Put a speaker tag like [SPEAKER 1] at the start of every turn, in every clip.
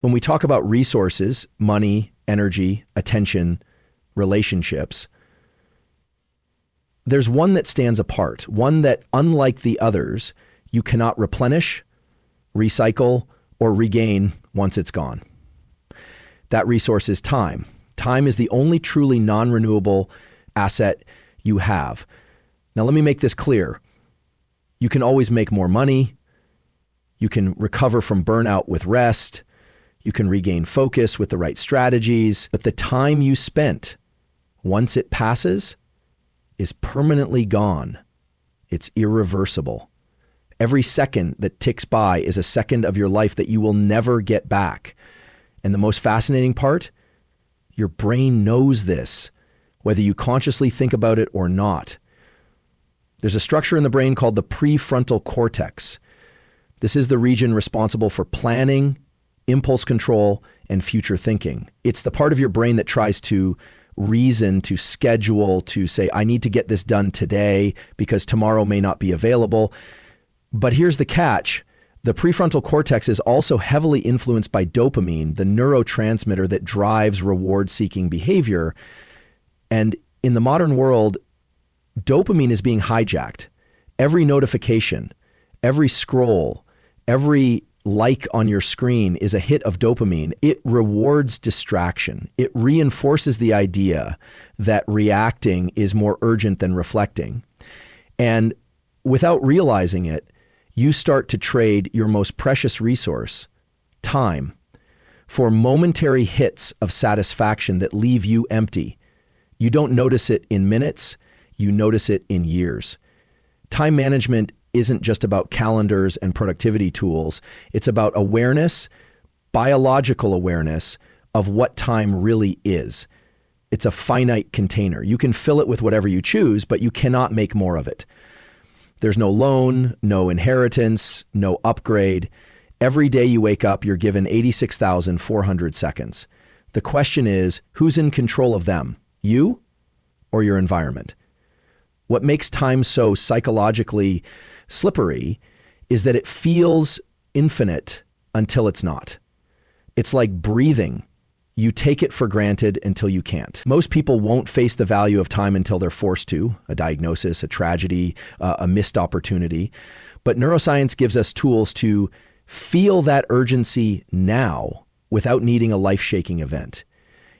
[SPEAKER 1] When we talk about resources, money, energy, attention, relationships, there's one that stands apart, one that, unlike the others, you cannot replenish, recycle, or regain once it's gone. That resource is time. Time is the only truly non-renewable asset you have. Now, let me make this clear. You can always make more money. You can recover from burnout with rest. You can regain focus with the right strategies. But the time you spent, once it passes, is permanently gone. It's irreversible. Every second that ticks by is a second of your life that you will never get back. And the most fascinating part, your brain knows this, whether you consciously think about it or not. There's a structure in the brain called the prefrontal cortex. This is the region responsible for planning, impulse control, and future thinking. It's the part of your brain that tries to reason, to schedule, to say, I need to get this done today because tomorrow may not be available. But here's the catch. The prefrontal cortex is also heavily influenced by dopamine, the neurotransmitter that drives reward-seeking behavior. And in the modern world, dopamine is being hijacked. Every notification, every scroll, every like on your screen is a hit of dopamine. It rewards distraction. It reinforces the idea that reacting is more urgent than reflecting. And without realizing it, you start to trade your most precious resource, time, for momentary hits of satisfaction that leave you empty. You don't notice it in minutes, you notice it in years. Time management isn't just about calendars and productivity tools. It's about awareness, biological awareness of what time really is. It's a finite container. You can fill it with whatever you choose, but you cannot make more of it. There's no loan, no inheritance, no upgrade. Every day you wake up, you're given 86,400 seconds. The question is, who's in control of them? You or your environment? What makes time so psychologically slippery is that it feels infinite until it's not. It's like breathing. You take it for granted until you can't. Most people won't face the value of time until they're forced to, a diagnosis, a tragedy, a missed opportunity. But neuroscience gives us tools to feel that urgency now without needing a life-shaking event.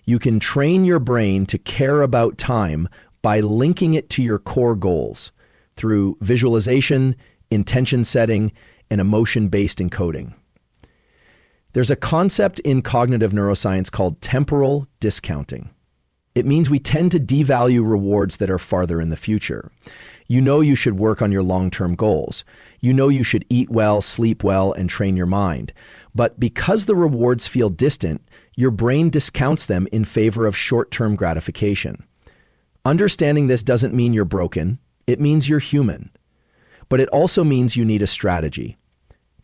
[SPEAKER 1] You can train your brain to care about time by linking it to your core goals through visualization, intention setting, and emotion-based encoding. There's a concept in cognitive neuroscience called temporal discounting. It means we tend to devalue rewards that are farther in the future. You know you should work on your long-term goals. You know you should eat well, sleep well, and train your mind. But because the rewards feel distant, your brain discounts them in favor of short-term gratification. Understanding this doesn't mean you're broken. It means you're human. But it also means you need a strategy.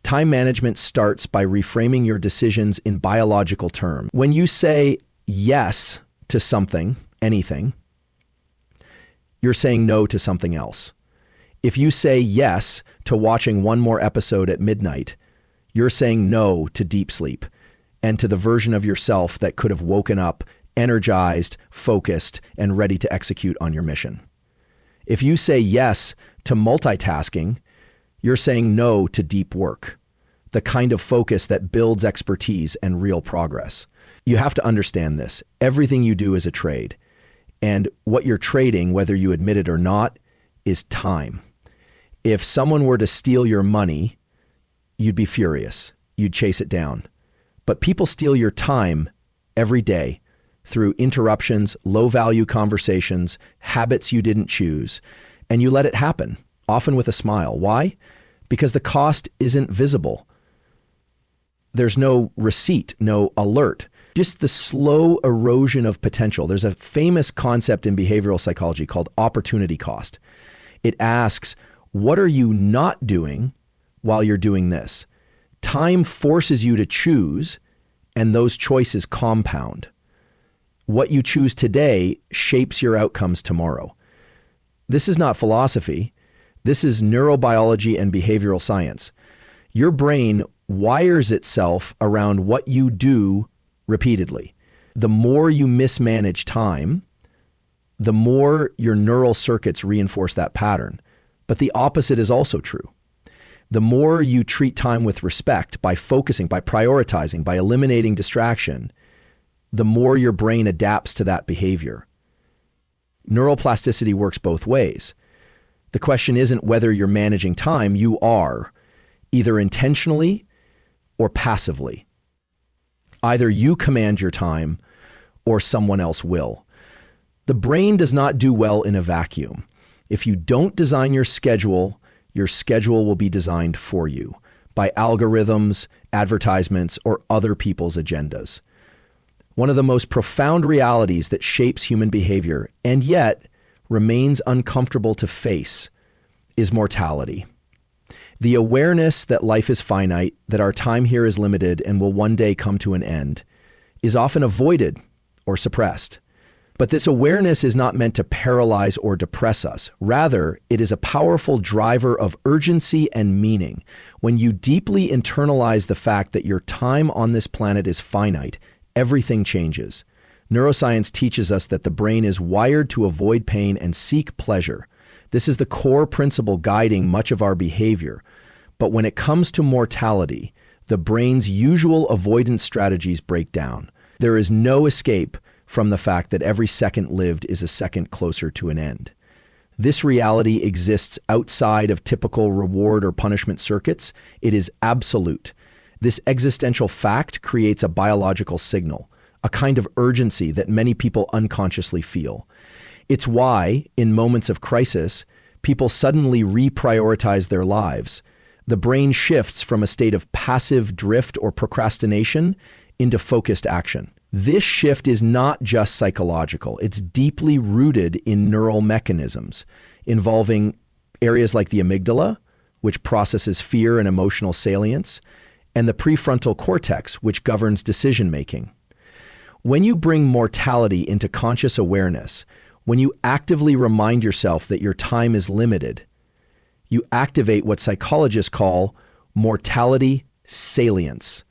[SPEAKER 1] Time management starts by reframing your decisions in biological terms. When you say yes to something, anything, you're saying no to something else. If you say yes to watching one more episode at midnight, you're saying no to deep sleep and to the version of yourself that could have woken up energized, focused, and ready to execute on your mission. If you say yes to multitasking, you're saying no to deep work, the kind of focus that builds expertise and real progress. You have to understand this. Everything you do is a trade. And what you're trading, whether you admit it or not, is time. If someone were to steal your money, you'd be furious. You'd chase it down. But people steal your time every day through interruptions, low-value conversations, habits you didn't choose, and you let it happen, often with a smile. Why? Because the cost isn't visible. There's no receipt, no alert, just the slow erosion of potential. There's a famous concept in behavioral psychology called opportunity cost. It asks, what are you not doing while you're doing this? Time forces you to choose, and those choices compound. What you choose today shapes your outcomes tomorrow. This is not philosophy. This is neurobiology and behavioral science. Your brain wires itself around what you do repeatedly. The more you mismanage time, the more your neural circuits reinforce that pattern. But the opposite is also true. The more you treat time with respect, by focusing, by prioritizing, by eliminating distraction, the more your brain adapts to that behavior. Neuroplasticity works both ways. The question isn't whether you're managing time, you are, either intentionally or passively. Either you command your time or someone else will. The brain does not do well in a vacuum. If you don't design your schedule will be designed for you by algorithms, advertisements, or other people's agendas. One of the most profound realities that shapes human behavior, and yet remains uncomfortable to face, is mortality. The awareness that life is finite, that our time here is limited and will one day come to an end, is often avoided or suppressed. But this awareness is not meant to paralyze or depress us. Rather, it is a powerful driver of urgency and meaning. When you deeply internalize the fact that your time on this planet is finite, everything changes. Neuroscience teaches us that the brain is wired to avoid pain and seek pleasure. This is the core principle guiding much of our behavior. But when it comes to mortality, the brain's usual avoidance strategies break down. There is no escape from the fact that every second lived is a second closer to an end. This reality exists outside of typical reward or punishment circuits. It is absolute. This existential fact creates a biological signal, a kind of urgency that many people unconsciously feel. It's why, in moments of crisis, people suddenly reprioritize their lives. The brain shifts from a state of passive drift or procrastination into focused action. This shift is not just psychological. It's deeply rooted in neural mechanisms involving areas like the amygdala, which processes fear and emotional salience, and the prefrontal cortex, which governs decision-making. When you bring mortality into conscious awareness, when you actively remind yourself that your time is limited, you activate what psychologists call mortality salience.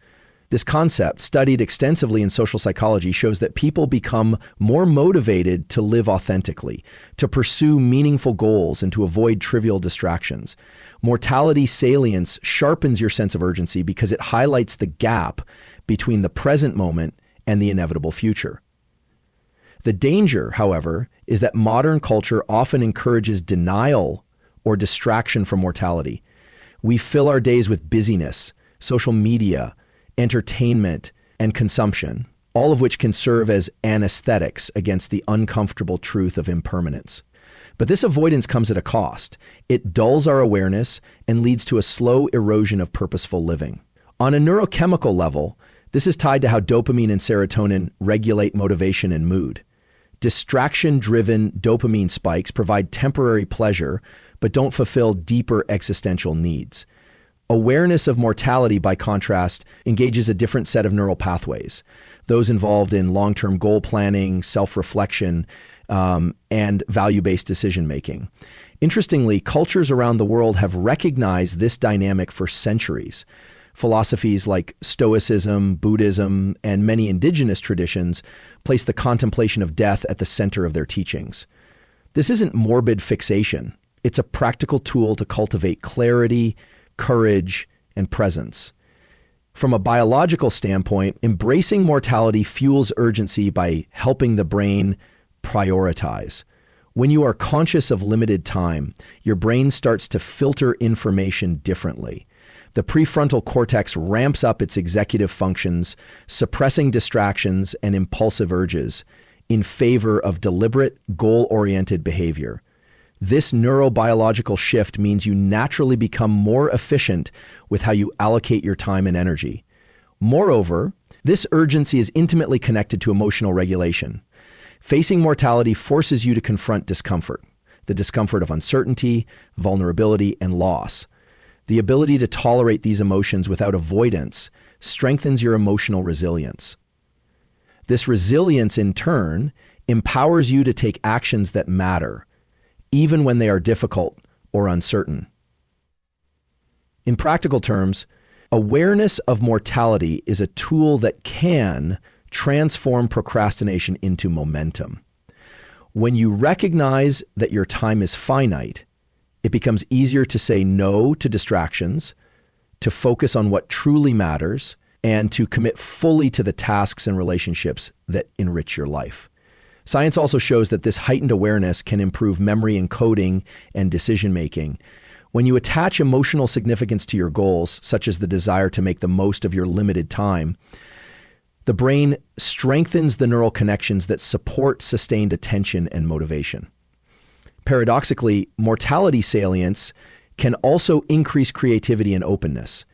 [SPEAKER 1] This concept, studied extensively in social psychology, shows that people become more motivated to live authentically, to pursue meaningful goals, and to avoid trivial distractions. Mortality salience sharpens your sense of urgency because it highlights the gap between the present moment and the inevitable future. The danger, however, is that modern culture often encourages denial or distraction from mortality. We fill our days with busyness, social media, entertainment, and consumption, all of which can serve as anesthetics against the uncomfortable truth of impermanence. But this avoidance comes at a cost. It dulls our awareness and leads to a slow erosion of purposeful living. On a neurochemical level, this is tied to how dopamine and serotonin regulate motivation and mood. Distraction-driven dopamine spikes provide temporary pleasure, but don't fulfill deeper existential needs. Awareness of mortality, by contrast, engages a different set of neural pathways, those involved in long-term goal planning, self-reflection, and value-based decision-making. Interestingly, cultures around the world have recognized this dynamic for centuries. Philosophies like Stoicism, Buddhism, and many indigenous traditions place the contemplation of death at the center of their teachings. This isn't morbid fixation. It's a practical tool to cultivate clarity, courage, and presence. From a biological standpoint, embracing mortality fuels urgency by helping the brain prioritize. When you are conscious of limited time, your brain starts to filter information differently. The prefrontal cortex ramps up its executive functions, suppressing distractions and impulsive urges in favor of deliberate, goal-oriented behavior. This neurobiological shift means you naturally become more efficient with how you allocate your time and energy. Moreover, this urgency is intimately connected to emotional regulation. Facing mortality forces you to confront discomfort, the discomfort of uncertainty, vulnerability, and loss. The ability to tolerate these emotions without avoidance strengthens your emotional resilience. This resilience, in turn, empowers you to take actions that matter, even when they are difficult or uncertain. In practical terms, Awareness of mortality is a tool that can transform procrastination into momentum. When you recognize that your time is finite, it becomes easier to say no to distractions, to focus on what truly matters, and to commit fully to the tasks and relationships that enrich your life. Science also shows that this heightened awareness can improve memory encoding and decision-making. When you attach emotional significance to your goals, such as the desire to make the most of your limited time, the brain strengthens the neural connections that support sustained attention and motivation. Paradoxically, mortality salience can also increase creativity and openness.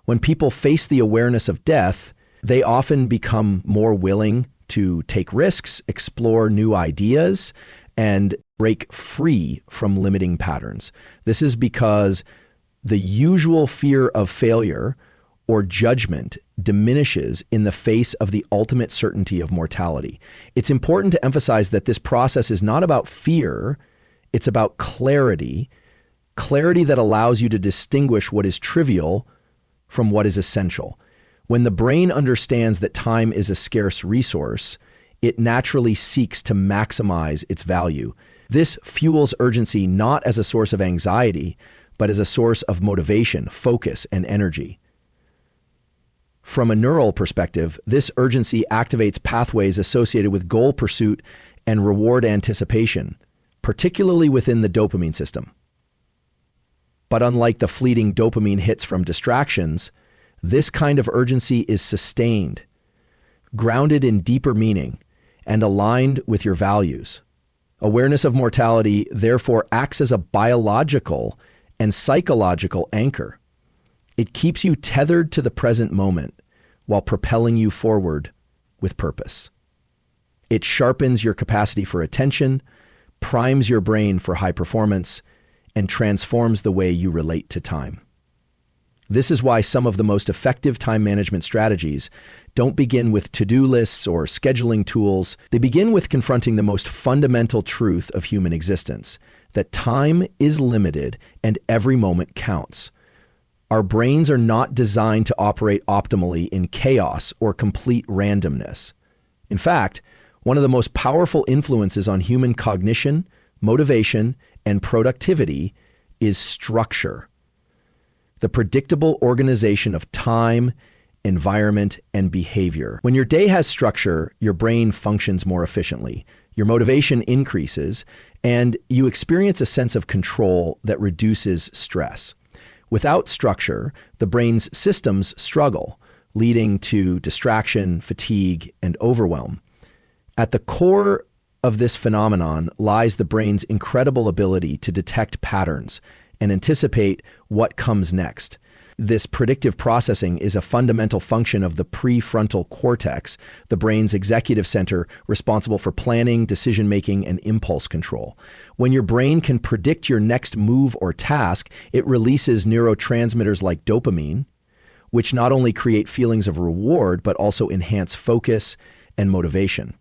[SPEAKER 1] When people face the awareness of death, they often become more willing to take risks, explore new ideas, and break free from limiting patterns. This is because the usual fear of failure or judgment diminishes in the face of the ultimate certainty of mortality. It's important to emphasize that this process is not about fear, it's about clarity that allows you to distinguish what is trivial from what is essential. When the brain understands that time is a scarce resource, it naturally seeks to maximize its value. This fuels urgency not as a source of anxiety, but as a source of motivation, focus, and energy. From a neural perspective, this urgency activates pathways associated with goal pursuit and reward anticipation, particularly within the dopamine system. But unlike the fleeting dopamine hits from distractions, this kind of urgency is sustained, grounded in deeper meaning, and aligned with your values. Awareness of mortality therefore acts as a biological and psychological anchor. It keeps you tethered to the present moment while propelling you forward with purpose. It sharpens your capacity for attention, primes your brain for high performance, and transforms the way you relate to time. This is why some of the most effective time management strategies don't begin with to-do lists or scheduling tools. They begin with confronting the most fundamental truth of human existence, that time is limited and every moment counts. Our brains are not designed to operate optimally in chaos or complete randomness. In fact, one of the most powerful influences on human cognition, motivation, and productivity is structure. The predictable organization of time, environment, and behavior. When your day has structure, your brain functions more efficiently, your motivation increases, and you experience a sense of control that reduces stress. Without structure, the brain's systems struggle, leading to distraction, fatigue, and overwhelm. At the core of this phenomenon lies the brain's incredible ability to detect patterns and anticipate what comes next. This predictive processing is a fundamental function of the prefrontal cortex, the brain's executive center responsible for planning, decision-making, and impulse control. When your brain can predict your next move or task, it releases neurotransmitters like dopamine, which not only create feelings of reward, but also enhance focus and motivation.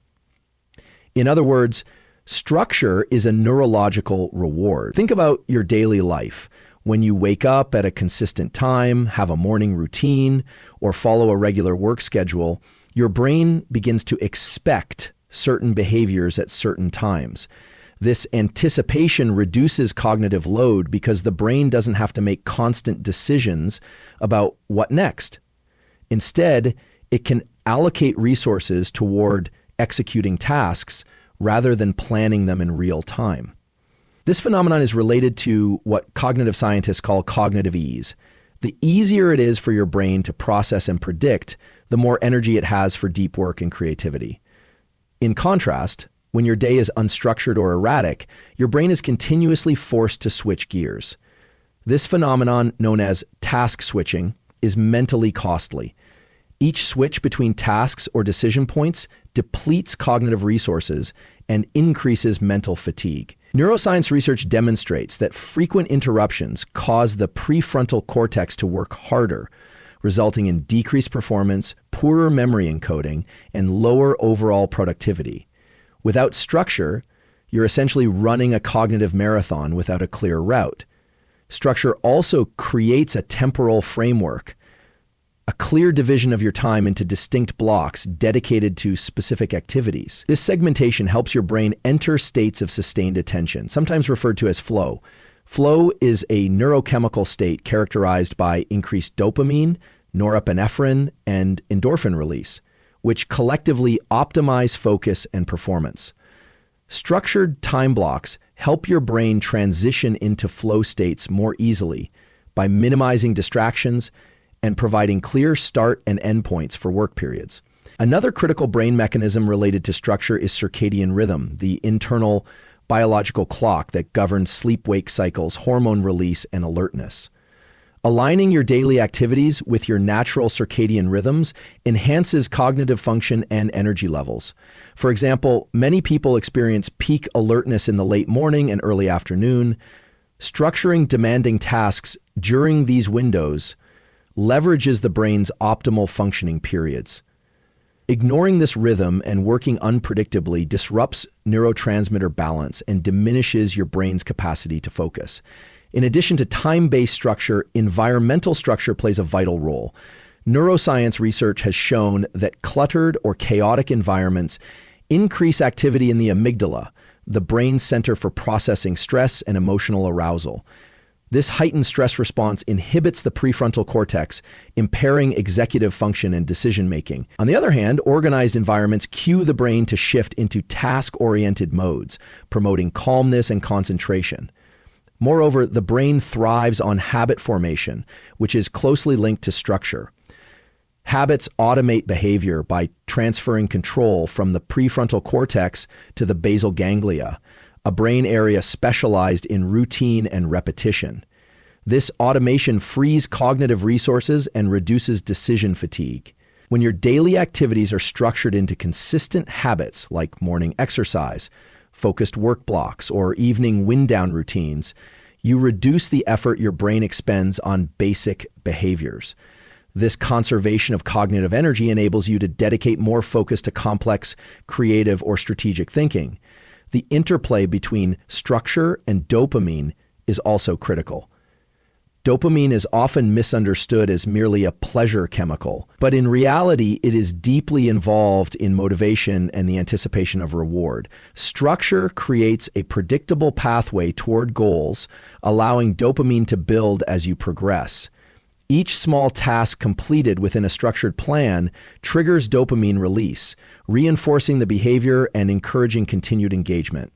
[SPEAKER 1] In other words, structure is a neurological reward. Think about your daily life. When you wake up at a consistent time, have a morning routine, or follow a regular work schedule, your brain begins to expect certain behaviors at certain times. This anticipation reduces cognitive load because the brain doesn't have to make constant decisions about what next. Instead, it can allocate resources toward executing tasks rather than planning them in real time. This phenomenon is related to what cognitive scientists call cognitive ease. The easier it is for your brain to process and predict, the more energy it has for deep work and creativity. In contrast, when your day is unstructured or erratic, your brain is continuously forced to switch gears. This phenomenon, known as task switching, is mentally costly. Each switch between tasks or decision points depletes cognitive resources and increases mental fatigue. Neuroscience research demonstrates that frequent interruptions cause the prefrontal cortex to work harder, resulting in decreased performance, poorer memory encoding, and lower overall productivity. Without structure, you're essentially running a cognitive marathon without a clear route. Structure also creates a temporal framework, a clear division of your time into distinct blocks dedicated to specific activities. This segmentation helps your brain enter states of sustained attention, sometimes referred to as flow. Flow is a neurochemical state characterized by increased dopamine, norepinephrine, and endorphin release, which collectively optimize focus and performance. Structured time blocks help your brain transition into flow states more easily by minimizing distractions and providing clear start and end points for work periods. Another critical brain mechanism related to structure is circadian rhythm, the internal biological clock that governs sleep-wake cycles, hormone release, and alertness. Aligning your daily activities with your natural circadian rhythms enhances cognitive function and energy levels. For example, many people experience peak alertness in the late morning and early afternoon. Structuring demanding tasks during these windows leverages the brain's optimal functioning periods. Ignoring this rhythm and working unpredictably disrupts neurotransmitter balance and diminishes your brain's capacity to focus. In addition to time-based structure, environmental structure plays a vital role. Neuroscience research has shown that cluttered or chaotic environments increase activity in the amygdala, the brain's center for processing stress and emotional arousal. This heightened stress response inhibits the prefrontal cortex, impairing executive function and decision-making. On the other hand, organized environments cue the brain to shift into task-oriented modes, promoting calmness and concentration. Moreover, the brain thrives on habit formation, which is closely linked to structure. Habits automate behavior by transferring control from the prefrontal cortex to the basal ganglia, a brain area specialized in routine and repetition. This automation frees cognitive resources and reduces decision fatigue. When your daily activities are structured into consistent habits like morning exercise, focused work blocks, or evening wind-down routines, you reduce the effort your brain expends on basic behaviors. This conservation of cognitive energy enables you to dedicate more focus to complex, creative, or strategic thinking. The interplay between structure and dopamine is also critical. Dopamine is often misunderstood as merely a pleasure chemical, but in reality, it is deeply involved in motivation and the anticipation of reward. Structure creates a predictable pathway toward goals, allowing dopamine to build as you progress. Each small task completed within a structured plan triggers dopamine release, reinforcing the behavior and encouraging continued engagement.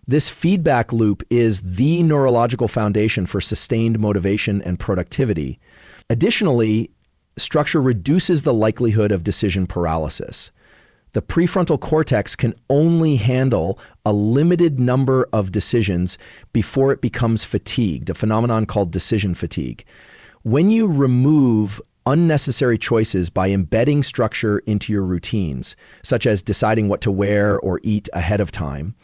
[SPEAKER 1] This feedback loop is the neurological foundation for sustained motivation and productivity. Additionally, structure reduces the likelihood of decision paralysis. The prefrontal cortex can only handle a limited number of decisions before it becomes fatigued, a phenomenon called decision fatigue. When you remove unnecessary choices by embedding structure into your routines, such as deciding what to wear or eat ahead of time,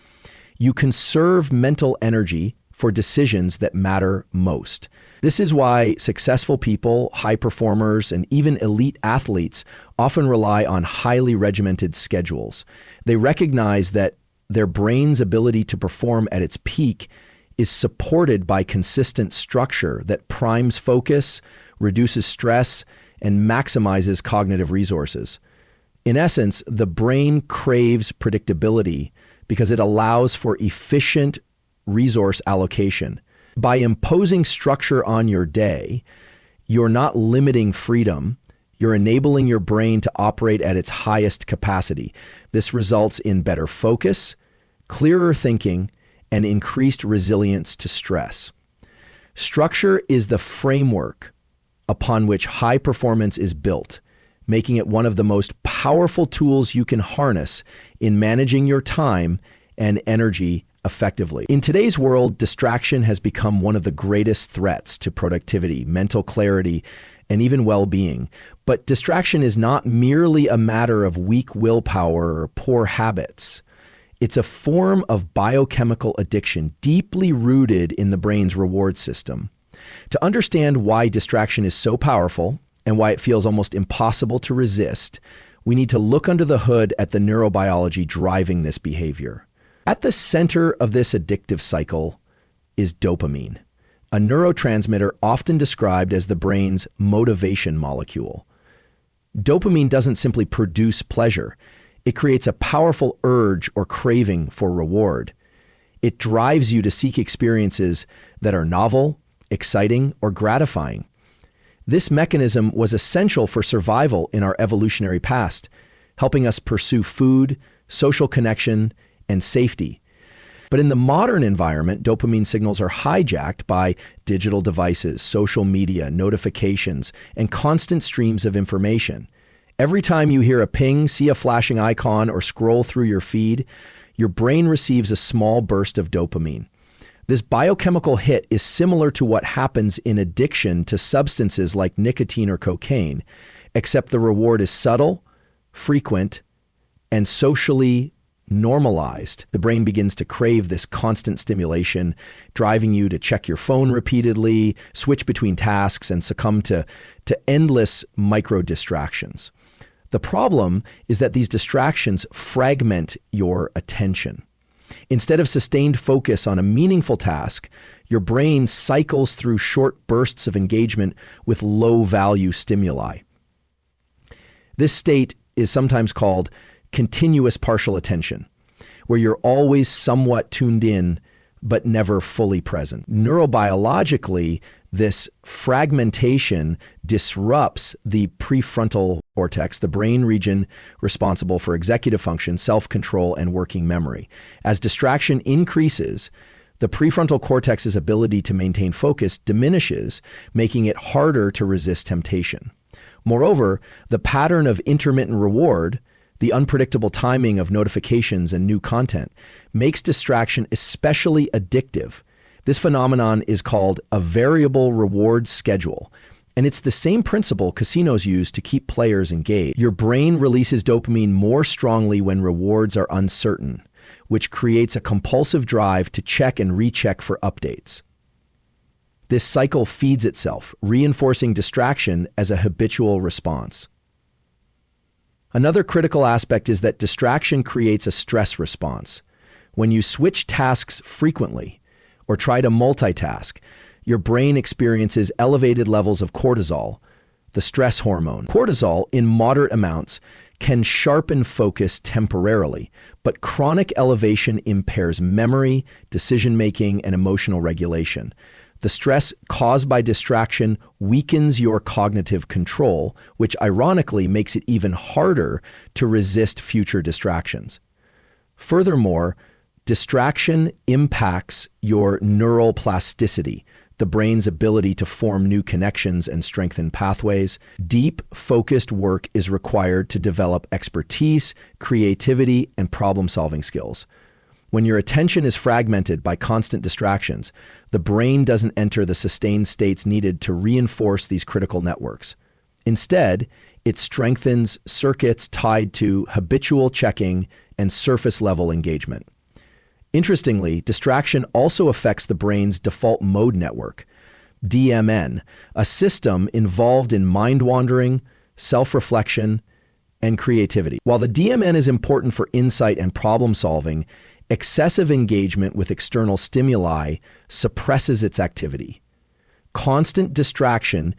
[SPEAKER 1] you conserve mental energy for decisions that matter most. This is why successful people, high performers, and even elite athletes often rely on highly regimented schedules. They recognize that their brain's ability to perform at its peak is supported by consistent structure that primes focus, reduces stress, and maximizes cognitive resources. In essence, the brain craves predictability because it allows for efficient resource allocation. By imposing structure on your day, you're not limiting freedom, you're enabling your brain to operate at its highest capacity. This results in better focus, clearer thinking, and increased resilience to stress. Structure is the framework upon which high performance is built, making it one of the most powerful tools you can harness in managing your time and energy effectively. In today's world, distraction has become one of the greatest threats to productivity, mental clarity, and even well-being. But distraction is not merely a matter of weak willpower or poor habits. It's a form of biochemical addiction deeply rooted in the brain's reward system. To understand why distraction is so powerful and why it feels almost impossible to resist, we need to look under the hood at the neurobiology driving this behavior. At the center of this addictive cycle is dopamine, a neurotransmitter often described as the brain's motivation molecule. Dopamine doesn't simply produce pleasure. It creates a powerful urge or craving for reward. It drives you to seek experiences that are novel, exciting, or gratifying. This mechanism was essential for survival in our evolutionary past, helping us pursue food, social connection, and safety. But in the modern environment, dopamine signals are hijacked by digital devices, social media, notifications, and constant streams of information. Every time you hear a ping, see a flashing icon, or scroll through your feed, your brain receives a small burst of dopamine. This biochemical hit is similar to what happens in addiction to substances like nicotine or cocaine, except the reward is subtle, frequent, and socially normalized. The brain begins to crave this constant stimulation, driving you to check your phone repeatedly, switch between tasks, and succumb to endless micro distractions. The problem is that these distractions fragment your attention. Instead of sustained focus on a meaningful task, your brain cycles through short bursts of engagement with low-value stimuli. This state is sometimes called continuous partial attention, where you're always somewhat tuned in but never fully present. Neurobiologically, this fragmentation disrupts the prefrontal cortex, the brain region responsible for executive function, self-control, and working memory. As distraction increases, the prefrontal cortex's ability to maintain focus diminishes, making it harder to resist temptation. Moreover, the pattern of intermittent reward, the unpredictable timing of notifications and new content, makes distraction especially addictive. This phenomenon is called a variable reward schedule, and it's the same principle casinos use to keep players engaged. Your brain releases dopamine more strongly when rewards are uncertain, which creates a compulsive drive to check and recheck for updates. This cycle feeds itself, reinforcing distraction as a habitual response. Another critical aspect is that distraction creates a stress response. When you switch tasks frequently or try to multitask, your brain experiences elevated levels of cortisol, the stress hormone. Cortisol, in moderate amounts, can sharpen focus temporarily, but chronic elevation impairs memory, decision-making, and emotional regulation. The stress caused by distraction weakens your cognitive control, which ironically makes it even harder to resist future distractions. Furthermore, distraction impacts your neural plasticity, the brain's ability to form new connections and strengthen pathways. Deep, focused work is required to develop expertise, creativity, and problem-solving skills. When your attention is fragmented by constant distractions, the brain doesn't enter the sustained states needed to reinforce these critical networks. Instead, it strengthens circuits tied to habitual checking and surface-level engagement. Interestingly, distraction also affects the brain's default mode network, DMN, a system involved in mind-wandering, self-reflection, and creativity. While the DMN is important for insight and problem-solving, excessive engagement with external stimuli suppresses its activity. Constant distraction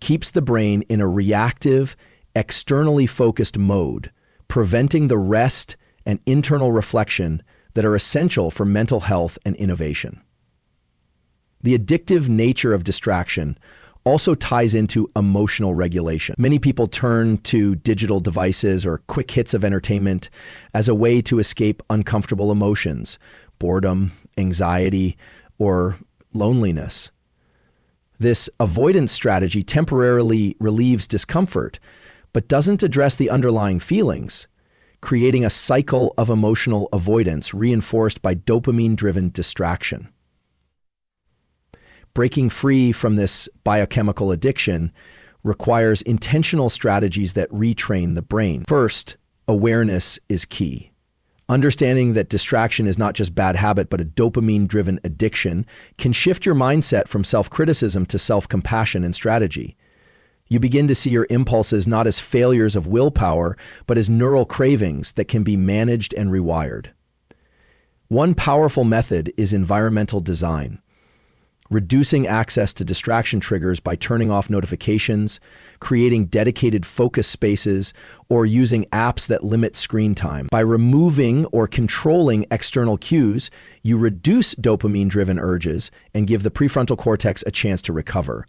[SPEAKER 1] keeps the brain in a reactive, externally focused mode, preventing the rest and internal reflection that are essential for mental health and innovation. The addictive nature of distraction also ties into emotional regulation. Many people turn to digital devices or quick hits of entertainment as a way to escape uncomfortable emotions, boredom, anxiety, or loneliness. This avoidance strategy temporarily relieves discomfort, but doesn't address the underlying feelings, creating a cycle of emotional avoidance reinforced by dopamine-driven distraction. Breaking free from this biochemical addiction requires intentional strategies that retrain the brain. First, awareness is key. Understanding that distraction is not just bad habit, but a dopamine-driven addiction can shift your mindset from self-criticism to self-compassion and strategy. You begin to see your impulses not as failures of willpower, but as neural cravings that can be managed and rewired. One powerful method is environmental design. reducing access to distraction triggers by turning off notifications, creating dedicated focus spaces, or using apps that limit screen time. By removing or controlling external cues, you reduce dopamine-driven urges and give the prefrontal cortex a chance to recover.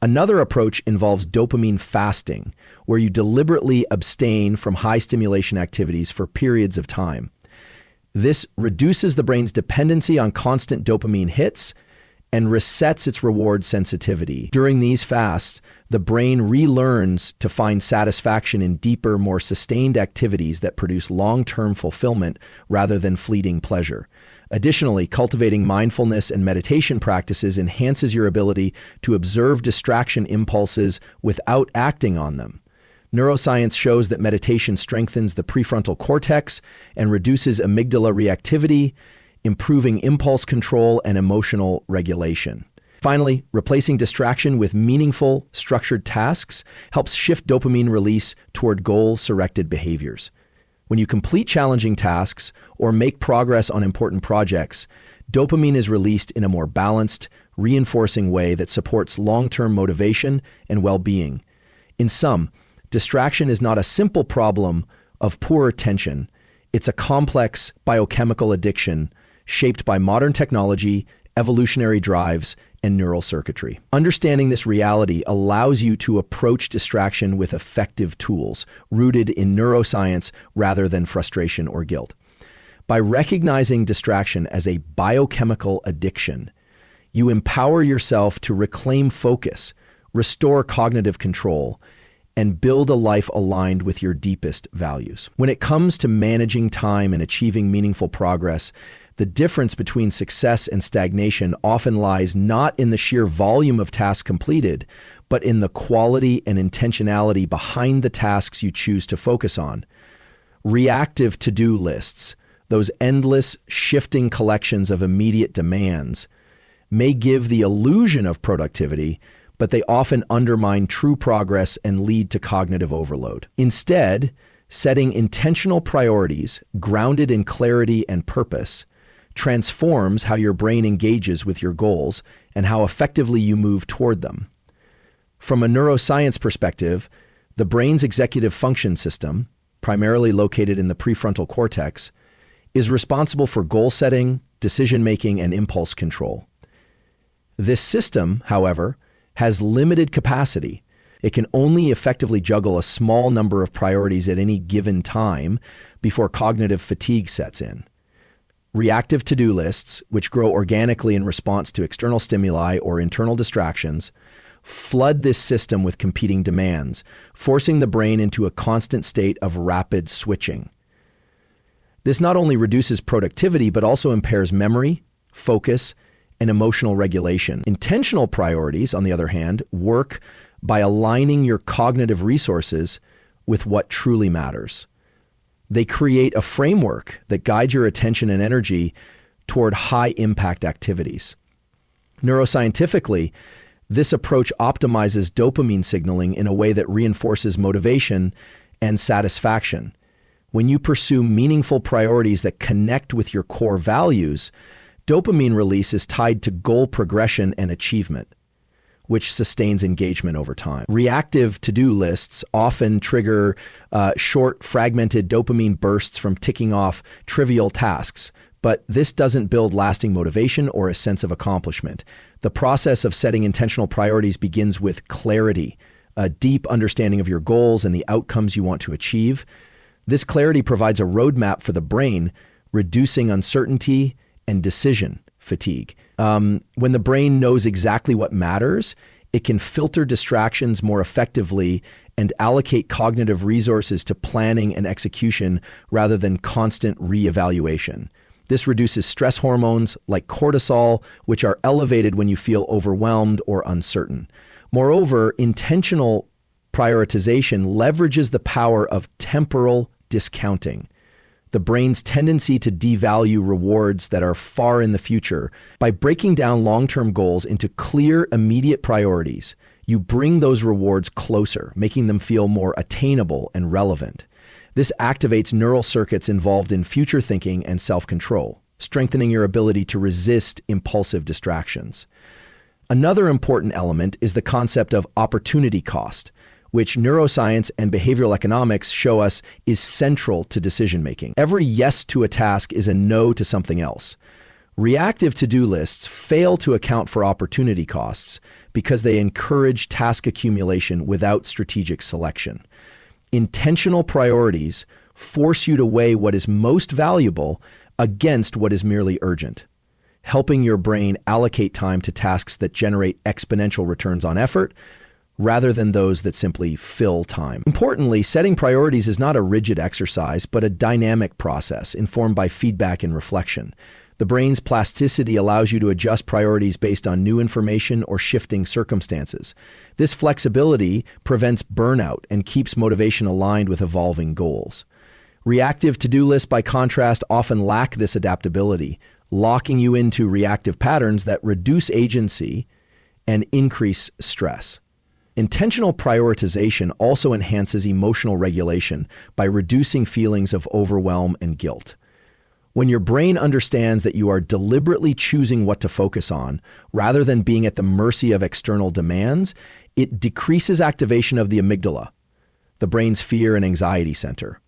[SPEAKER 1] Another approach involves dopamine fasting, where you deliberately abstain from high stimulation activities for periods of time. This reduces the brain's dependency on constant dopamine hits and resets its reward sensitivity. During these fasts, the brain relearns to find satisfaction in deeper, more sustained activities that produce long-term fulfillment rather than fleeting pleasure. Additionally, cultivating mindfulness and meditation practices enhances your ability to observe distraction impulses without acting on them. Neuroscience shows that meditation strengthens the prefrontal cortex and reduces amygdala reactivity, improving impulse control and emotional regulation. Finally, replacing distraction with meaningful, structured tasks helps shift dopamine release toward goal-directed behaviors. When you complete challenging tasks or make progress on important projects, dopamine is released in a more balanced, reinforcing way that supports long-term motivation and well-being. In sum, distraction is not a simple problem of poor attention. It's a complex biochemical addiction shaped by modern technology, evolutionary drives, and neural circuitry. Understanding this reality allows you to approach distraction with effective tools rooted in neuroscience rather than frustration or guilt. By recognizing distraction as a biochemical addiction, you empower yourself to reclaim focus, restore cognitive control, and build a life aligned with your deepest values. When it comes to managing time and achieving meaningful progress, the difference between success and stagnation often lies not in the sheer volume of tasks completed, but in the quality and intentionality behind the tasks you choose to focus on. Reactive to-do lists, those endless, shifting collections of immediate demands, may give the illusion of productivity, but they often undermine true progress and lead to cognitive overload. Instead, setting intentional priorities grounded in clarity and purpose transforms how your brain engages with your goals and how effectively you move toward them. From a neuroscience perspective, the brain's executive function system, primarily located in the prefrontal cortex, is responsible for goal setting, decision-making, and impulse control. This system, however, has limited capacity. It can only effectively juggle a small number of priorities at any given time before cognitive fatigue sets in. Reactive to-do lists, which grow organically in response to external stimuli or internal distractions, flood this system with competing demands, forcing the brain into a constant state of rapid switching. This not only reduces productivity, but also impairs memory, focus, and emotional regulation. Intentional priorities, on the other hand, work by aligning your cognitive resources with what truly matters. They create a framework that guides your attention and energy toward high-impact activities. Neuroscientifically, this approach optimizes dopamine signaling in a way that reinforces motivation and satisfaction. When you pursue meaningful priorities that connect with your core values, dopamine release is tied to goal progression and achievement, which sustains engagement over time. Reactive to-do lists often trigger short, fragmented dopamine bursts from ticking off trivial tasks, but this doesn't build lasting motivation or a sense of accomplishment. The process of setting intentional priorities begins with clarity, a deep understanding of your goals and the outcomes you want to achieve. This clarity provides a roadmap for the brain, reducing uncertainty and decision fatigue. When the brain knows exactly what matters, it can filter distractions more effectively and allocate cognitive resources to planning and execution rather than constant reevaluation. This reduces stress hormones like cortisol, which are elevated when you feel overwhelmed or uncertain. Moreover, intentional prioritization leverages the power of temporal discounting, the brain's tendency to devalue rewards that are far in the future. By breaking down long-term goals into clear, immediate priorities, you bring those rewards closer, making them feel more attainable and relevant. This activates neural circuits involved in future thinking and self-control, strengthening your ability to resist impulsive distractions. Another important element is the concept of opportunity cost, which neuroscience and behavioral economics show us is central to decision-making. Every yes to a task is a no to something else. Reactive to-do lists fail to account for opportunity costs because they encourage task accumulation without strategic selection. Intentional priorities force you to weigh what is most valuable against what is merely urgent, helping your brain allocate time to tasks that generate exponential returns on effort rather than those that simply fill time. Importantly, setting priorities is not a rigid exercise, but a dynamic process informed by feedback and reflection. The brain's plasticity allows you to adjust priorities based on new information or shifting circumstances. This flexibility prevents burnout and keeps motivation aligned with evolving goals. Reactive to-do lists, by contrast, often lack this adaptability, locking you into reactive patterns that reduce agency and increase stress. Intentional prioritization also enhances emotional regulation by reducing feelings of overwhelm and guilt. When your brain understands that you are deliberately choosing what to focus on, rather than being at the mercy of external demands, it decreases activation of the amygdala, the brain's fear and anxiety center.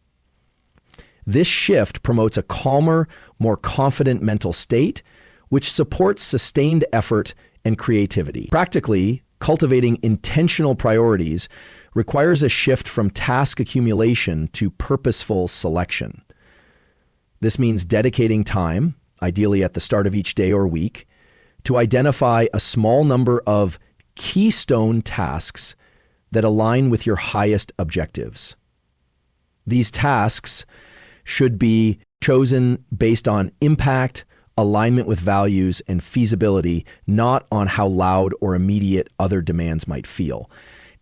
[SPEAKER 1] This shift promotes a calmer, more confident mental state, which supports sustained effort and creativity. Practically, cultivating intentional priorities requires a shift from task accumulation to purposeful selection. This means dedicating time, ideally at the start of each day or week, to identify a small number of keystone tasks that align with your highest objectives. These tasks should be chosen based on impact, alignment with values, and feasibility, not on how loud or immediate other demands might feel.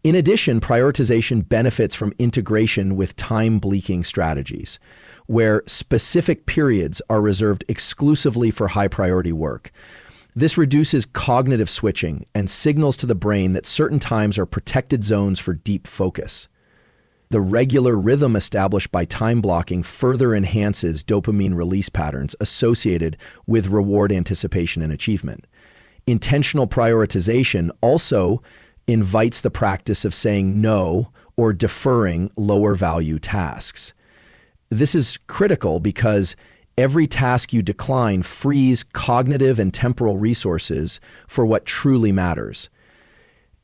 [SPEAKER 1] In addition, prioritization benefits from integration with time-bleaking strategies, where specific periods are reserved exclusively for high-priority work. This reduces cognitive switching and signals to the brain that certain times are protected zones for deep focus. The regular rhythm established by time blocking further enhances dopamine release patterns associated with reward anticipation and achievement. Intentional prioritization also invites the practice of saying no or deferring lower value tasks. This is critical because every task you decline frees cognitive and temporal resources for what truly matters.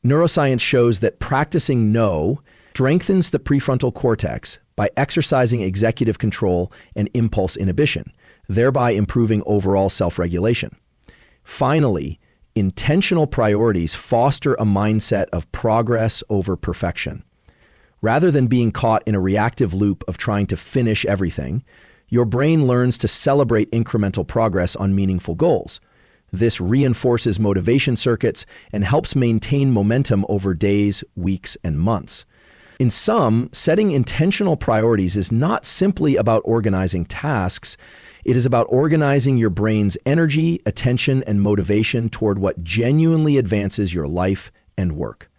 [SPEAKER 1] Neuroscience shows that practicing no strengthens the prefrontal cortex by exercising executive control and impulse inhibition, thereby improving overall self-regulation. Finally, intentional priorities foster a mindset of progress over perfection. Rather than being caught in a reactive loop of trying to finish everything, your brain learns to celebrate incremental progress on meaningful goals. This reinforces motivation circuits and helps maintain momentum over days, weeks, and months. In sum, setting intentional priorities is not simply about organizing tasks. It is about organizing your brain's energy, attention, and motivation toward what genuinely advances your life and work.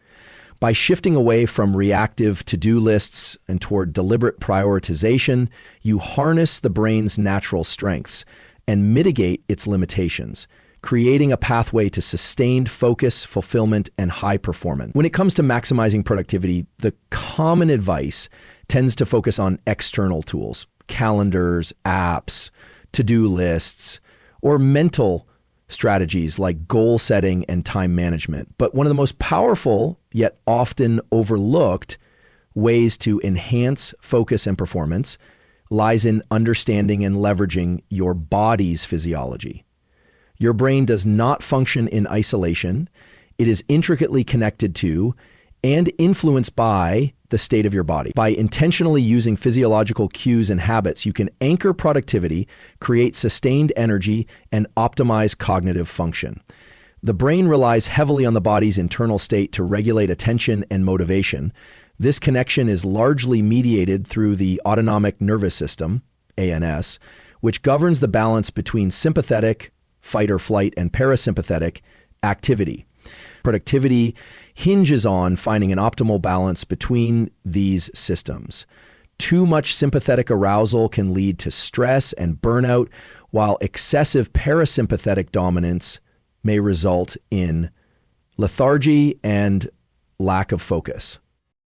[SPEAKER 1] By shifting away from reactive to-do lists and toward deliberate prioritization, you harness the brain's natural strengths and mitigate its limitations, creating a pathway to sustained focus, fulfillment, and high performance. When it comes to maximizing productivity, the common advice tends to focus on external tools, calendars, apps, to-do lists, or mental strategies like goal setting and time management. But one of the most powerful, yet often overlooked, ways to enhance focus and performance lies in understanding and leveraging your body's physiology. Your brain does not function in isolation. It is intricately connected to and influenced by the state of your body. By intentionally using physiological cues and habits, you can anchor productivity, create sustained energy, and optimize cognitive function. The brain relies heavily on the body's internal state to regulate attention and motivation. This connection is largely mediated through the autonomic nervous system, ANS, which governs the balance between sympathetic, fight or flight, and parasympathetic activity. Productivity hinges on finding an optimal balance between these systems. Too much sympathetic arousal can lead to stress and burnout, while excessive parasympathetic dominance may result in lethargy and lack of focus.